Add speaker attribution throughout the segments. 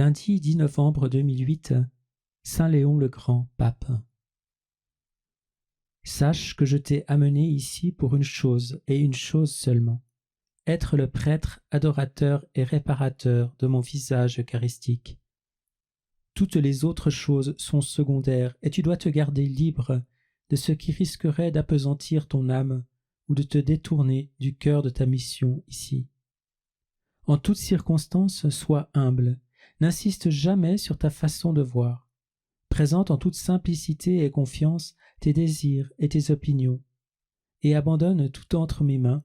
Speaker 1: Lundi 10 novembre 2008, Saint Léon le Grand, pape. Sache que je t'ai amené ici pour une chose et une chose seulement, être le prêtre adorateur et réparateur de mon visage eucharistique. Toutes les autres choses sont secondaires et tu dois te garder libre de ce qui risquerait d'appesantir ton âme ou de te détourner du cœur de ta mission ici. En toutes circonstances, sois humble, n'insiste jamais sur ta façon de voir. Présente en toute simplicité et confiance tes désirs et tes opinions, et abandonne tout entre mes mains.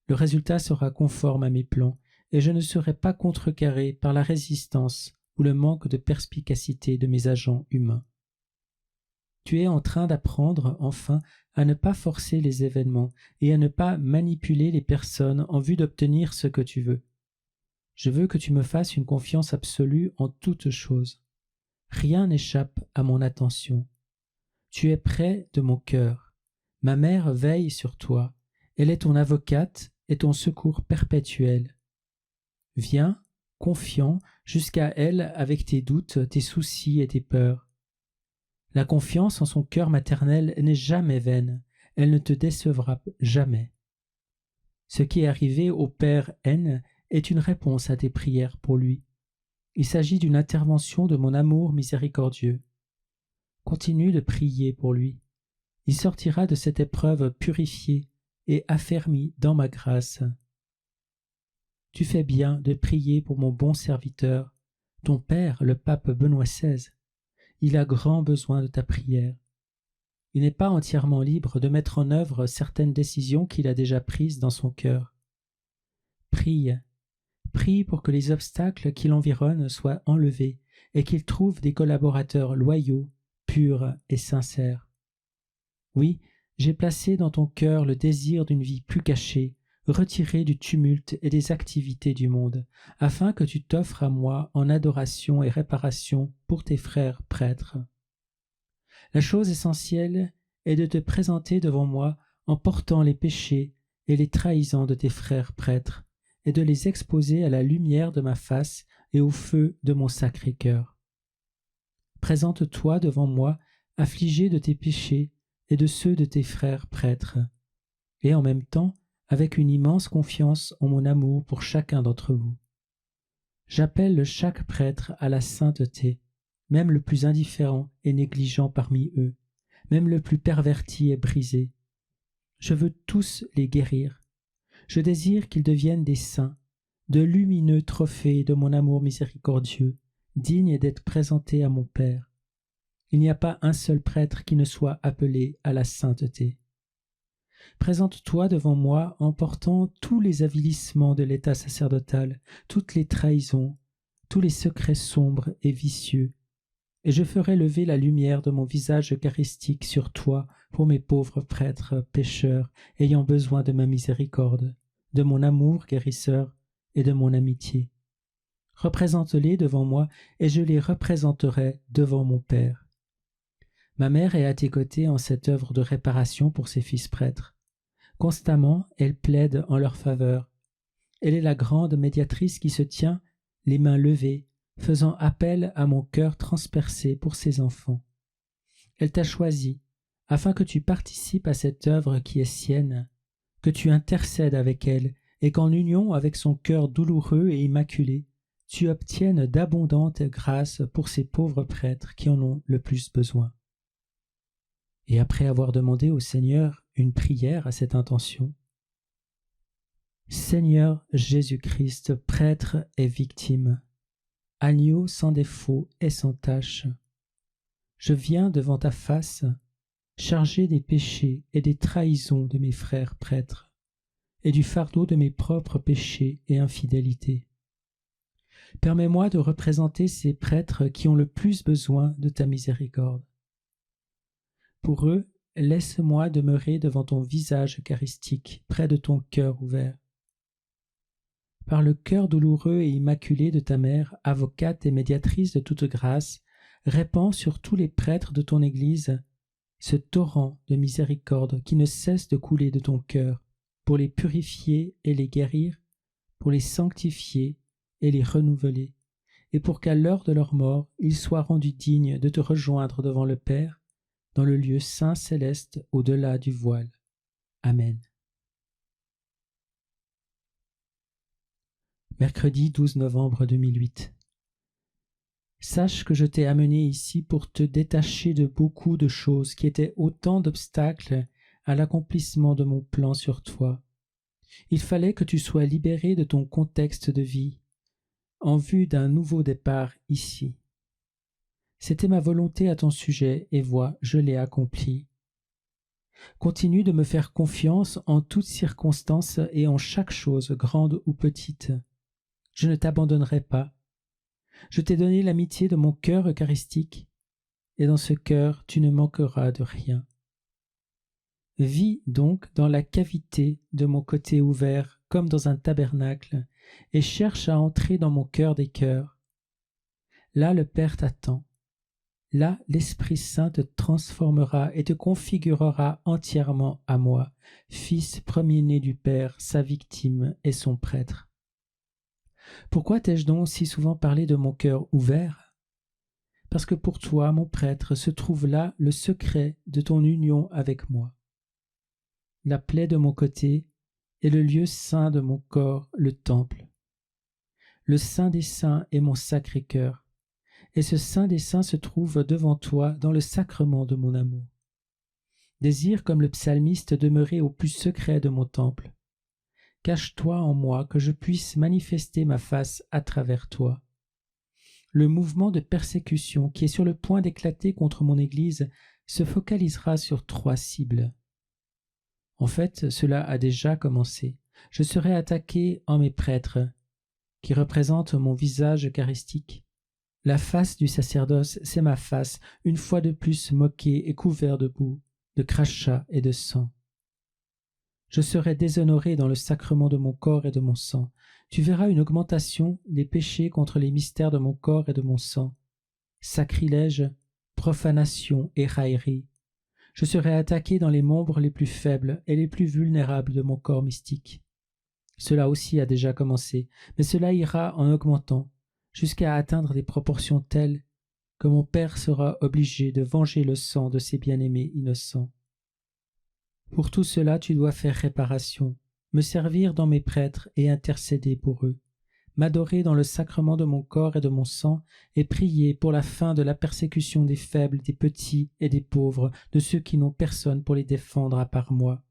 Speaker 1: Le résultat sera conforme à mes plans, et je ne serai pas contrecarré par la résistance ou le manque de perspicacité de mes agents humains. Tu es en train d'apprendre, enfin, à ne pas forcer les événements et à ne pas manipuler les personnes en vue d'obtenir ce que tu veux. Je veux que tu me fasses une confiance absolue en toutes choses. Rien n'échappe à mon attention. Tu es près de mon cœur. Ma mère veille sur toi. Elle est ton avocate et ton secours perpétuel. Viens, confiant, jusqu'à elle avec tes doutes, tes soucis et tes peurs. La confiance en son cœur maternel n'est jamais vaine. Elle ne te décevra jamais. Ce qui est arrivé au père N est une réponse à tes prières pour lui. Il s'agit d'une intervention de mon amour miséricordieux. Continue de prier pour lui. Il sortira de cette épreuve purifié et affermi dans ma grâce. Tu fais bien de prier pour mon bon serviteur, ton père, le pape Benoît XVI. Il a grand besoin de ta prière. Il n'est pas entièrement libre de mettre en œuvre certaines décisions qu'il a déjà prises dans son cœur. Prie pour que les obstacles qui l'environnent soient enlevés et qu'il trouve des collaborateurs loyaux, purs et sincères. Oui, j'ai placé dans ton cœur le désir d'une vie plus cachée, retirée du tumulte et des activités du monde, afin que tu t'offres à moi en adoration et réparation pour tes frères prêtres. La chose essentielle est de te présenter devant moi en portant les péchés et les trahisons de tes frères prêtres, et de les exposer à la lumière de ma face et au feu de mon sacré cœur. Présente-toi devant moi, affligé de tes péchés et de ceux de tes frères prêtres, et en même temps avec une immense confiance en mon amour pour chacun d'entre vous. J'appelle chaque prêtre à la sainteté, même le plus indifférent et négligent parmi eux, même le plus perverti et brisé. Je veux tous les guérir. Je désire qu'ils deviennent des saints, de lumineux trophées de mon amour miséricordieux, dignes d'être présentés à mon Père. Il n'y a pas un seul prêtre qui ne soit appelé à la sainteté. Présente-toi devant moi en portant tous les avilissements de l'état sacerdotal, toutes les trahisons, tous les secrets sombres et vicieux, et je ferai lever la lumière de mon visage eucharistique sur toi pour mes pauvres prêtres pécheurs ayant besoin de ma miséricorde, de mon amour guérisseur et de mon amitié. Représente-les devant moi et je les représenterai devant mon Père. Ma mère est à tes côtés en cette œuvre de réparation pour ses fils prêtres. Constamment, elle plaide en leur faveur. Elle est la grande médiatrice qui se tient, les mains levées, faisant appel à mon cœur transpercé pour ses enfants. Elle t'a choisi, afin que tu participes à cette œuvre qui est sienne, que tu intercèdes avec elle, et qu'en union avec son cœur douloureux et immaculé, tu obtiennes d'abondantes grâces pour ces pauvres prêtres qui en ont le plus besoin. Et après avoir demandé au Seigneur une prière à cette intention, Seigneur Jésus-Christ, prêtre et victime, agneau sans défaut et sans tache, je viens devant ta face, chargé des péchés et des trahisons de mes frères prêtres, et du fardeau de mes propres péchés et infidélités. Permets-moi de représenter ces prêtres qui ont le plus besoin de ta miséricorde. Pour eux, laisse-moi demeurer devant ton visage eucharistique, près de ton cœur ouvert. Par le cœur douloureux et immaculé de ta mère, avocate et médiatrice de toute grâce, répands sur tous les prêtres de ton Église ce torrent de miséricorde qui ne cesse de couler de ton cœur, pour les purifier et les guérir, pour les sanctifier et les renouveler, et pour qu'à l'heure de leur mort, ils soient rendus dignes de te rejoindre devant le Père, dans le lieu saint céleste au-delà du voile. Amen. Mercredi 12 novembre 2008. Sache que je t'ai amené ici pour te détacher de beaucoup de choses qui étaient autant d'obstacles à l'accomplissement de mon plan sur toi. Il fallait que tu sois libéré de ton contexte de vie, en vue d'un nouveau départ ici. C'était ma volonté à ton sujet, et vois, je l'ai accomplie. Continue de me faire confiance en toutes circonstances et en chaque chose, grande ou petite. Je ne t'abandonnerai pas. Je t'ai donné l'amitié de mon cœur eucharistique, et dans ce cœur tu ne manqueras de rien. Vis donc dans la cavité de mon côté ouvert comme dans un tabernacle, et cherche à entrer dans mon cœur des cœurs. Là le Père t'attend. Là l'Esprit Saint te transformera et te configurera entièrement à moi, Fils premier-né du Père, sa victime et son prêtre. Pourquoi t'ai-je donc si souvent parlé de mon cœur ouvert? Parce que pour toi, mon prêtre, se trouve là le secret de ton union avec moi. La plaie de mon côté est le lieu saint de mon corps, le temple. Le Saint des Saints est mon sacré cœur, et ce Saint des Saints se trouve devant toi dans le sacrement de mon amour. Désire comme le psalmiste demeurer au plus secret de mon temple. Cache-toi en moi que je puisse manifester ma face à travers toi. Le mouvement de persécution qui est sur le point d'éclater contre mon Église se focalisera sur 3 cibles. En fait, cela a déjà commencé. Je serai attaqué en mes prêtres, qui représentent mon visage eucharistique. La face du sacerdoce, c'est ma face, une fois de plus moquée et couverte de boue, de crachats et de sang. Je serai déshonoré dans le sacrement de mon corps et de mon sang. Tu verras une augmentation des péchés contre les mystères de mon corps et de mon sang. Sacrilège, profanation et raillerie. Je serai attaqué dans les membres les plus faibles et les plus vulnérables de mon corps mystique. Cela aussi a déjà commencé, mais cela ira en augmentant, jusqu'à atteindre des proportions telles que mon Père sera obligé de venger le sang de ses bien-aimés innocents. Pour tout cela, tu dois faire réparation, me servir dans mes prêtres et intercéder pour eux, m'adorer dans le sacrement de mon corps et de mon sang, et prier pour la fin de la persécution des faibles, des petits et des pauvres, de ceux qui n'ont personne pour les défendre à part moi.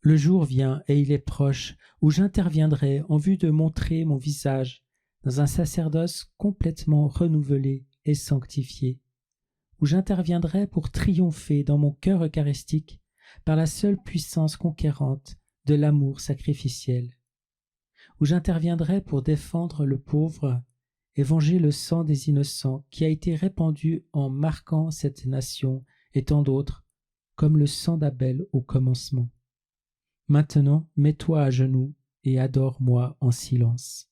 Speaker 1: Le jour vient, et il est proche, où j'interviendrai en vue de montrer mon visage dans un sacerdoce complètement renouvelé et sanctifié, où j'interviendrai pour triompher dans mon cœur eucharistique par la seule puissance conquérante de l'amour sacrificiel, où j'interviendrai pour défendre le pauvre et venger le sang des innocents qui a été répandu en marquant cette nation et tant d'autres, comme le sang d'Abel au commencement. Maintenant, mets-toi à genoux et adore-moi en silence.